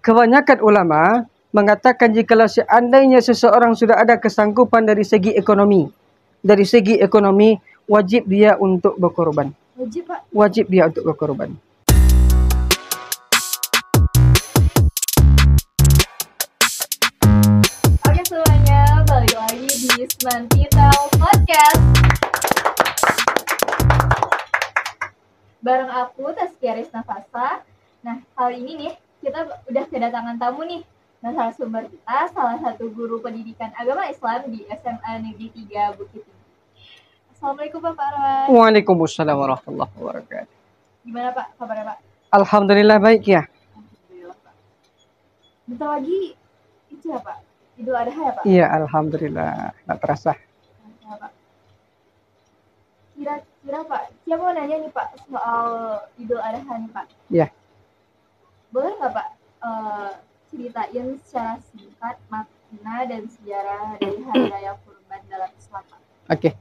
kebanyakan ulama mengatakan jikalau seandainya seseorang sudah ada kesanggupan dari segi ekonomi, wajib dia untuk berkorban. Wajib, Pak? Wajib dia untuk berkorban. Oke semuanya, balik lagi di Semantitel Podcast. Bareng aku, Taskia Nafasa. Nah, kali ini nih, kita udah kedatangan tamu nih. Nah, sumber kita salah satu guru pendidikan agama Islam di SMA Negeri 3 Bukit Tinggi. Assalamualaikum Bapak Arwan. Waalaikumsalam warahmatullahi wabarakatuh. Gimana Pak kabarnya Pak? Alhamdulillah baik ya. Alhamdulillah Pak. Bentar lagi itu ya Pak, Idul Adha ya Pak? Iya, alhamdulillah. Nggak terasa. Ya, Pak. Kira-kira Pak, saya mau nanya nih Pak soal Idul Adha nih Pak. Iya. Boleh nggak Pak ceritain secara singkat makna dan sejarah dari Hari Raya Kurban dalam Islam Pak? Oke.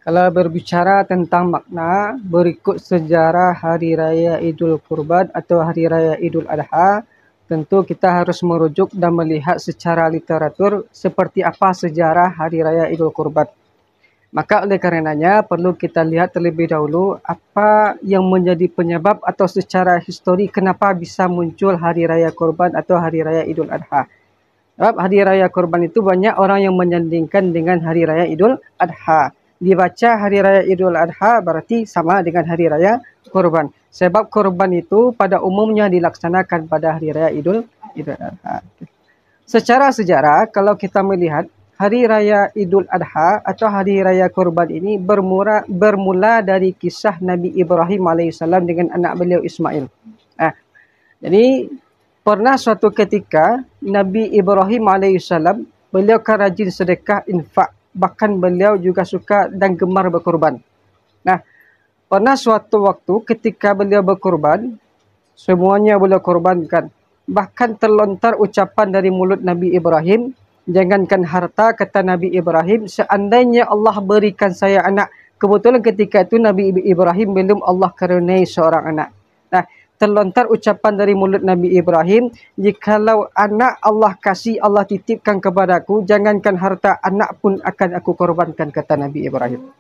Kalau berbicara tentang makna, berikut sejarah Hari Raya Idul Kurban atau Hari Raya Idul Adha, tentu kita harus merujuk dan melihat secara literatur seperti apa sejarah Hari Raya Idul Kurban. Maka oleh karenanya perlu kita lihat terlebih dahulu apa yang menjadi penyebab atau secara histori kenapa bisa muncul Hari Raya Kurban atau Hari Raya Idul Adha. Sebab Hari Raya Kurban itu banyak orang yang menyandingkan dengan Hari Raya Idul Adha. Dibaca Hari Raya Idul Adha berarti sama dengan Hari Raya Kurban. Sebab kurban itu pada umumnya dilaksanakan pada Hari Raya Idul Adha. Secara sejarah kalau kita melihat Hari Raya Idul Adha atau Hari Raya Kurban ini bermula dari kisah Nabi Ibrahim AS dengan anak beliau Ismail. Jadi pernah suatu ketika Nabi Ibrahim AS beliau kan rajin sedekah infak. Bahkan beliau juga suka dan gemar berkorban. Nah, pernah suatu waktu ketika beliau berkorban, semuanya beliau korbankan. Bahkan terlontar ucapan dari mulut Nabi Ibrahim, jangankan harta, kata Nabi Ibrahim, seandainya Allah berikan saya anak. Kebetulan ketika itu Nabi Ibrahim belum Allah karuniai seorang anak. Nah, terlontar ucapan dari mulut Nabi Ibrahim, jikalau anak Allah kasih, Allah titipkan kepadaku, jangankan harta, anak pun akan aku korbankan, kata Nabi Ibrahim.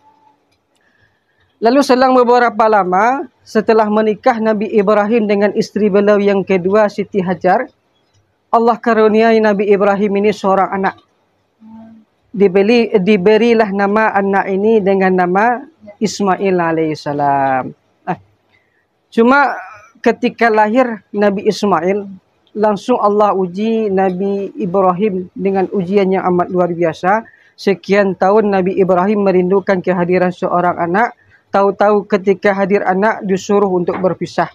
Lalu selang beberapa lama, setelah menikah Nabi Ibrahim dengan isteri beliau yang kedua, Siti Hajar, Allah karuniai Nabi Ibrahim ini seorang anak. Diberilah nama anak ini dengan nama Ismail alaihissalam. Cuma ketika lahir Nabi Ismail, langsung Allah uji Nabi Ibrahim dengan ujian yang amat luar biasa. Sekian tahun Nabi Ibrahim merindukan kehadiran seorang anak. Tahu-tahu ketika hadir anak disuruh untuk berpisah.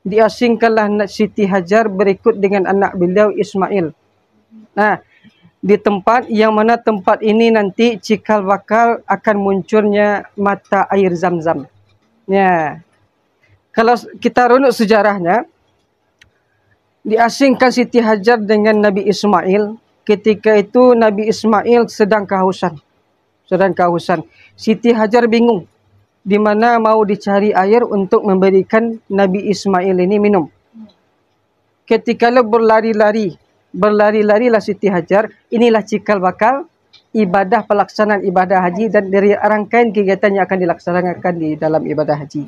Diasingkanlah Siti Hajar berikut dengan anak beliau Ismail. Nah, di tempat yang mana tempat ini nanti cikal bakal akan munculnya mata air Zam-Zam. Ya. Kalau kita runut sejarahnya, diasingkan Siti Hajar dengan Nabi Ismail. Ketika itu Nabi Ismail sedang kehausan. Siti Hajar bingung di mana mau dicari air untuk memberikan Nabi Ismail ini minum. Ketika berlari-larilah Siti Hajar, inilah cikal bakal pelaksanaan ibadah haji dan dari rangkaian kegiatan yang akan dilaksanakan di dalam ibadah haji.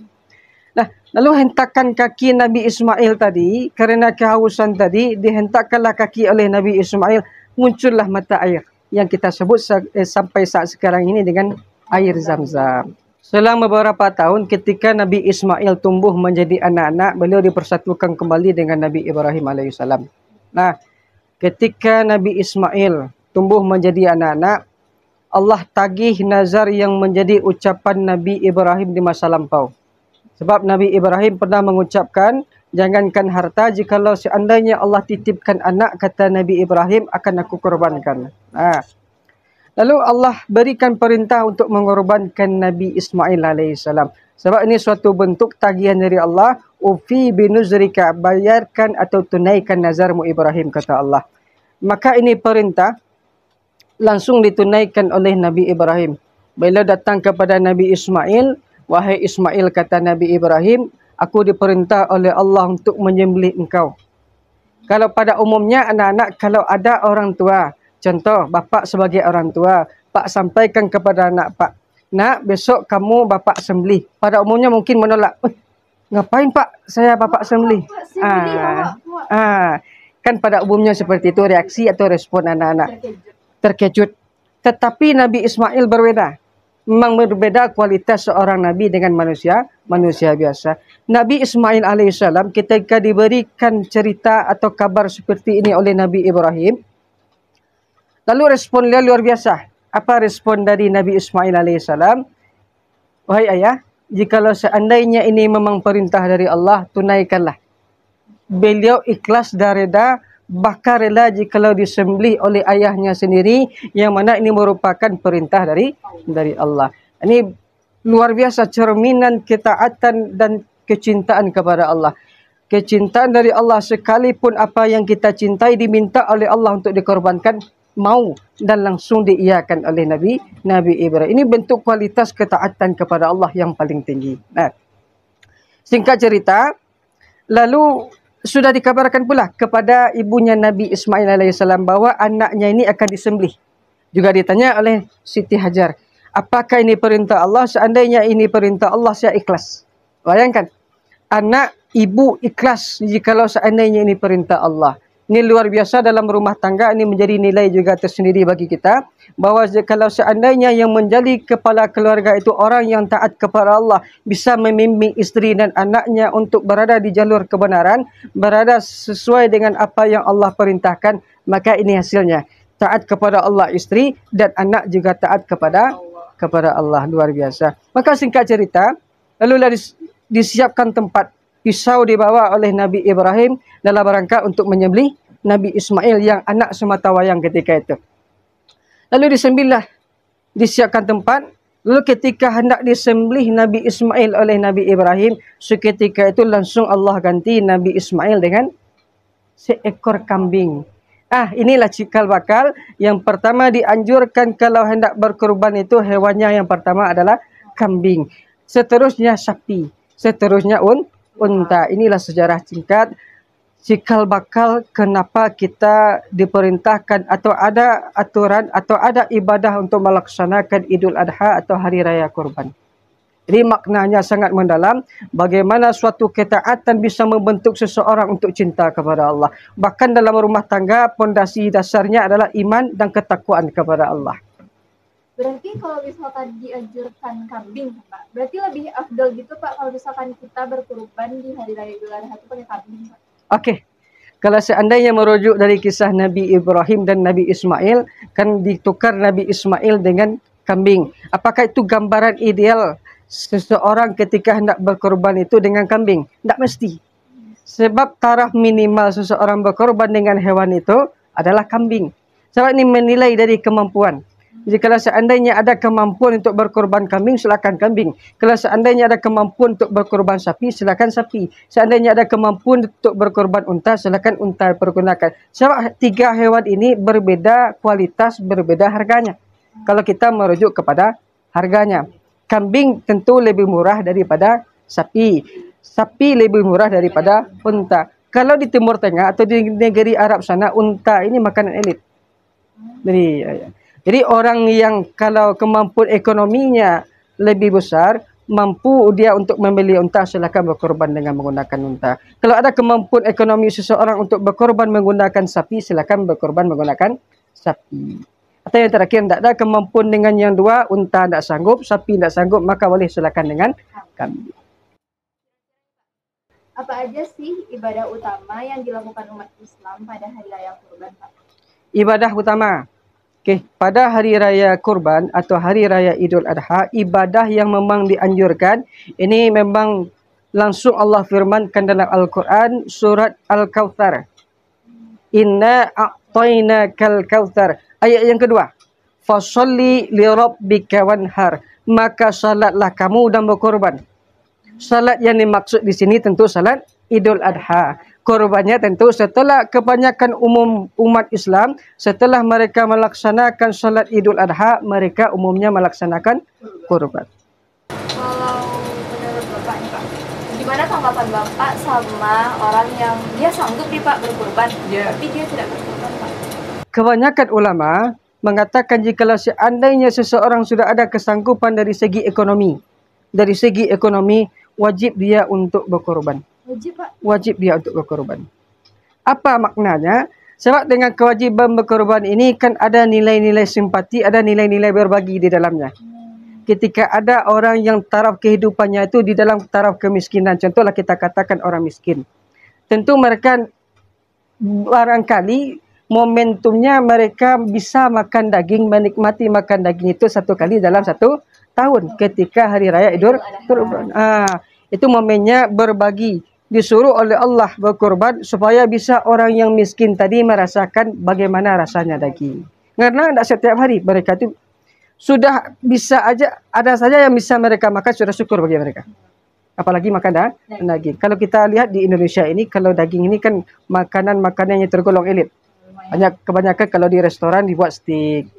Nah, lalu hentakan kaki Nabi Ismail tadi, karena kehausan tadi, dihentakkanlah kaki oleh Nabi Ismail, muncullah mata air yang kita sebut sampai saat sekarang ini dengan air Zam-Zam. Selama beberapa tahun ketika Nabi Ismail tumbuh menjadi anak-anak, beliau dipersatukan kembali dengan Nabi Ibrahim alaihissalam. Nah, ketika Nabi Ismail tumbuh menjadi anak-anak, Allah tagih nazar yang menjadi ucapan Nabi Ibrahim di masa lampau. Sebab Nabi Ibrahim pernah mengucapkan, jangankan harta, jikalau seandainya Allah titipkan anak, kata Nabi Ibrahim, akan aku korbankan. Nah, lalu Allah berikan perintah untuk mengorbankan Nabi Ismail alaihissalam. Sebab ini suatu bentuk tagihan dari Allah. Ufi binuzrika, bayarkan atau tunaikan nazarmu Ibrahim, kata Allah. Maka ini perintah langsung ditunaikan oleh Nabi Ibrahim. Bila datang kepada Nabi Ismail, wahai Ismail, kata Nabi Ibrahim, aku diperintah oleh Allah untuk menyembelih engkau. Kalau pada umumnya anak-anak kalau ada orang tua, contoh bapak sebagai orang tua, Pak sampaikan kepada anak Pak, nak besok kamu bapak sembelih. Pada umumnya mungkin menolak. Ngapain Pak saya bapak sembelih? Kan pada umumnya seperti itu reaksi atau respon anak-anak. Terkejut. Tetapi Nabi Ismail berbeda. Memang berbeda kualitas seorang Nabi dengan manusia biasa. Nabi Ismail alaihissalam ketika diberikan cerita atau kabar seperti ini oleh Nabi Ibrahim, lalu respon dia luar biasa. Apa respon dari Nabi Ismail alaihissalam? Wahai ayah, jikalau seandainya ini memang perintah dari Allah, tunaikanlah. Beliau ikhlas dan reda, bahkan rela jikalau disembelih oleh ayahnya sendiri, yang mana ini merupakan perintah dari Allah. Ini luar biasa cerminan ketaatan dan kecintaan kepada Allah. Kecintaan dari Allah, sekalipun apa yang kita cintai diminta oleh Allah untuk dikorbankan, mau dan langsung diiyakan oleh Nabi Ibrahim. Ini bentuk kualitas ketaatan kepada Allah yang paling tinggi. Nah, singkat cerita, lalu sudah dikabarkan pula kepada ibunya Nabi Ismail alaihissalam bahwa anaknya ini akan disembelih. Juga ditanya oleh Siti Hajar, apakah ini perintah Allah? Seandainya ini perintah Allah, saya ikhlas. Bayangkan, anak ibu ikhlas jikalau seandainya ini perintah Allah. Ini luar biasa dalam rumah tangga. Ini menjadi nilai juga tersendiri bagi kita, bahwa kalau seandainya yang menjadi kepala keluarga itu orang yang taat kepada Allah, bisa membimbing isteri dan anaknya untuk berada di jalur kebenaran, berada sesuai dengan apa yang Allah perintahkan, maka ini hasilnya. Taat kepada Allah isteri dan anak juga taat kepada Allah. Luar biasa. Maka singkat cerita, lalu disiapkan tempat. Pisau dibawa oleh Nabi Ibrahim dalam rangka untuk menyembelih Nabi Ismail yang anak sematawayang ketika itu. Lalu disembelihlah, disiapkan tempat. Lalu ketika hendak disembelih Nabi Ismail oleh Nabi Ibrahim, seketika itu langsung Allah ganti Nabi Ismail dengan seekor kambing. Inilah cikal bakal yang pertama dianjurkan kalau hendak berkorban itu, hewannya yang pertama adalah kambing. Seterusnya sapi, seterusnya unta. Inilah sejarah singkat cikal bakal kenapa kita diperintahkan atau ada aturan atau ada ibadah untuk melaksanakan Idul Adha atau Hari Raya Kurban. Jadi maknanya sangat mendalam, bagaimana suatu ketaatan bisa membentuk seseorang untuk cinta kepada Allah. Bahkan dalam rumah tangga, pondasi dasarnya adalah iman dan ketakwaan kepada Allah. Berarti kalau misalkan dianjurkan kambing, Pak, berarti lebih afdol gitu, Pak, kalau misalkan kita berkurban di Hari Raya Idul Adha itu pakai kambing, Pak? Oke. Kalau seandainya merujuk dari kisah Nabi Ibrahim dan Nabi Ismail, kan ditukar Nabi Ismail dengan kambing. Apakah itu gambaran ideal seseorang ketika hendak berkorban itu dengan kambing? Tidak mesti. Sebab taraf minimal seseorang berkorban dengan hewan itu adalah kambing. Sebab ini menilai dari kemampuan. Jika seandainya ada kemampuan untuk berkorban kambing, silakan kambing. Kalau seandainya ada kemampuan untuk berkorban sapi, silakan sapi. Seandainya ada kemampuan untuk berkorban unta, silakan unta pergunakan. Sebab tiga hewan ini berbeda kualitas, berbeda harganya. Kalau kita merujuk kepada harganya, kambing tentu lebih murah daripada sapi. Sapi lebih murah daripada unta. Kalau di Timur Tengah atau di negeri Arab sana, unta ini makanan elit. Jadi orang yang kalau kemampuan ekonominya lebih besar, mampu dia untuk membeli unta, silakan berkorban dengan menggunakan unta. Kalau ada kemampuan ekonomi seseorang untuk berkorban menggunakan sapi, silakan berkorban menggunakan sapi. Atau yang terakhir, tidak ada kemampuan dengan yang dua, unta tidak sanggup, sapi tidak sanggup, maka boleh silakan dengan kambing. Apa aja sih ibadah utama yang dilakukan umat Islam pada Hari Raya Kurban, Pak? Ibadah utama. Pada Hari Raya Kurban atau Hari Raya Idul Adha, ibadah yang memang dianjurkan, ini memang langsung Allah firmankan dalam Al-Quran, surat Al-Kawthar. Inna a'tainakal kawthar. Ayat yang kedua. Fasalli li rabbika wanhar. Maka salatlah kamu dan berkorban. Salat yang dimaksud di sini tentu salat Idul Adha. Korbannya tentu setelah kebanyakan umum umat Islam, setelah mereka melaksanakan salat Idul Adha, mereka umumnya melaksanakan korban. Kalau menurut Bapak nih, Pak, gimana tanggapan Bapak sama orang yang dia sanggup nih Pak berkurban, tapi dia tidak berkurban Pak? Kebanyakan ulama mengatakan jikalau seandainya seseorang sudah ada kesanggupan dari segi ekonomi, wajib dia untuk berkorban. Wajib Pak? Wajib dia untuk berkorban. Apa maknanya? Sebab dengan kewajiban berkorban ini kan ada nilai-nilai simpati, ada nilai-nilai berbagi di dalamnya. Ketika ada orang yang taraf kehidupannya itu di dalam taraf kemiskinan, contohlah kita katakan orang miskin, tentu mereka barangkali momentumnya mereka bisa makan daging, menikmati makan daging itu satu kali dalam satu tahun ketika hari raya Idul Kurban. Itu momennya berbagi. Disuruh oleh Allah berkorban supaya bisa orang yang miskin tadi merasakan bagaimana rasanya daging. Karena tidak setiap hari mereka itu sudah bisa aja, ada saja yang bisa mereka makan, sudah syukur bagi mereka. Apalagi makan daging. Kalau kita lihat di Indonesia ini, kalau daging ini kan makanan-makanan yang tergolong elit. Kebanyakan kalau di restoran dibuat steak.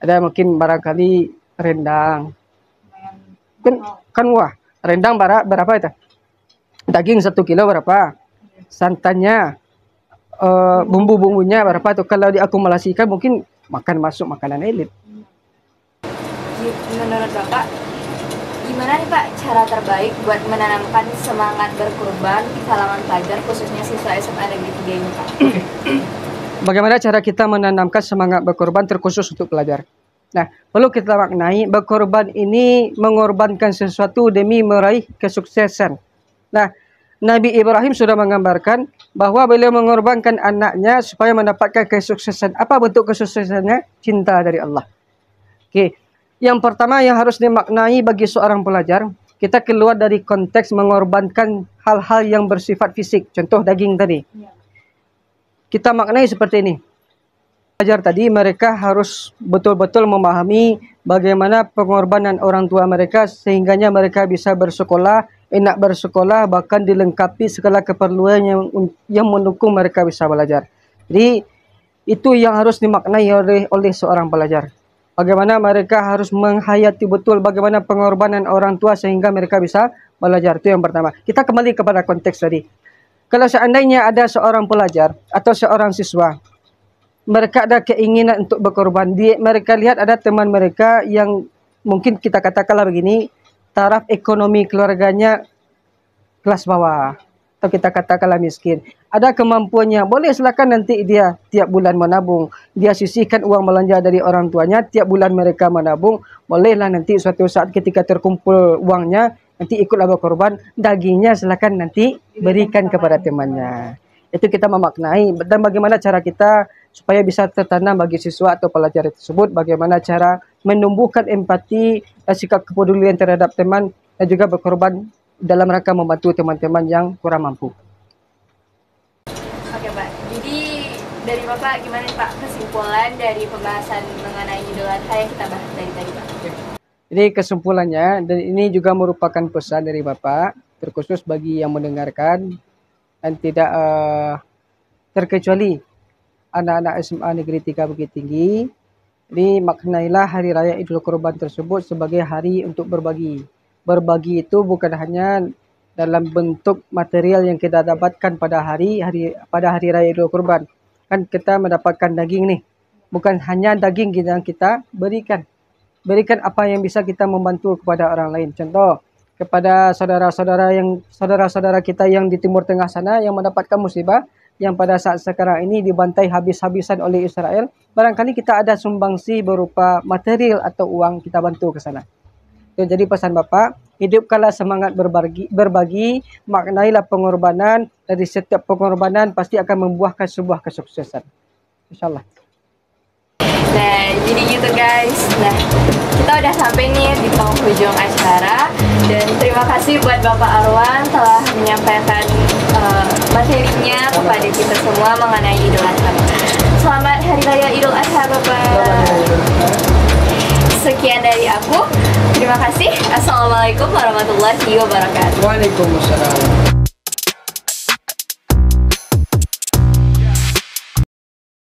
Ada mungkin barangkali rendang. Kan wah, rendang berapa itu? Daging 1 kilo berapa? Santannya, bumbu-bumbunya berapa tuh? Kalau diakumulasikan mungkin masuk makanan elit. Menurut Bapak, gimana nih Pak cara terbaik buat menanamkan semangat berkurban di kalangan pelajar, khususnya siswa SMA Negeri 3 ini Pak? Bagaimana cara kita menanamkan semangat berkorban terkhusus untuk pelajar? Nah, perlu kita maknai berkorban ini mengorbankan sesuatu demi meraih kesuksesan. Nah, Nabi Ibrahim sudah menggambarkan bahwa beliau mengorbankan anaknya supaya mendapatkan kesuksesan. Apa bentuk kesuksesannya? Cinta dari Allah. Oke. Yang pertama yang harus dimaknai bagi seorang pelajar, kita keluar dari konteks mengorbankan hal-hal yang bersifat fisik. Contoh daging tadi. Kita maknai seperti ini. Pelajar tadi mereka harus betul-betul memahami bagaimana pengorbanan orang tua mereka sehingganya mereka bisa bersekolah, enak bersekolah, bahkan dilengkapi segala keperluan yang mendukung mereka bisa belajar. Jadi itu yang harus dimaknai oleh seorang pelajar. Bagaimana mereka harus menghayati betul bagaimana pengorbanan orang tua sehingga mereka bisa belajar. Itu yang pertama. Kita kembali kepada konteks tadi. Kalau seandainya ada seorang pelajar atau seorang siswa, mereka ada keinginan untuk berkorban. Mereka lihat ada teman mereka yang mungkin kita katakanlah begini, taraf ekonomi keluarganya kelas bawah. Atau kita katakanlah miskin. Ada kemampuannya, boleh silakan nanti dia tiap bulan menabung. Dia sisihkan uang belanja dari orang tuanya, tiap bulan mereka menabung. Bolehlah nanti suatu saat ketika terkumpul uangnya, nanti ikutlah berkorban. Dagingnya silakan nanti berikan kepada temannya. Itu kita memaknai. Dan bagaimana cara kita supaya bisa tertanam bagi siswa atau pelajar tersebut. Bagaimana cara menumbuhkan empati dan sikap kepedulian terhadap teman. Dan juga berkorban dalam rangka membantu teman-teman yang kurang mampu. Oke Pak, jadi dari Bapak gimana Pak kesimpulan dari pembahasan mengenai Idul Adha yang kita bahas dari tadi Pak? Jadi kesimpulannya, dan ini juga merupakan pesan dari Bapak, terkhusus bagi yang mendengarkan dan tidak terkecuali anak-anak SMA Negeri 3 Bukit Tinggi. Jadi maknailah Hari Raya Idul Kurban tersebut sebagai hari untuk berbagi. Berbagi itu bukan hanya dalam bentuk material yang kita dapatkan pada hari Raya Idul Kurban. Kan kita mendapatkan daging nih. Bukan hanya daging yang kita berikan. Berikan apa yang bisa kita membantu kepada orang lain. Contoh, kepada saudara-saudara kita yang di Timur Tengah sana yang mendapatkan musibah, yang pada saat sekarang ini dibantai habis-habisan oleh Israel, barangkali kita ada sumbangsi berupa material atau uang, kita bantu ke sana. Jadi pesan Bapak, hidupkanlah semangat berbagi, maknailah pengorbanan, dari setiap pengorbanan pasti akan membuahkan sebuah kesuksesan. InsyaAllah. Nah, jadi gitu guys. Nah, kita udah sampai nih di penghujung acara. Dan terima kasih buat Bapak Arwan telah menyampaikan materinya kepada kita semua mengenai Idul Adha. Selamat Hari Raya Idul Adha Bapak. Sekian dari aku. Terima kasih. Assalamualaikum warahmatullahi wabarakatuh. Waalaikumsalam.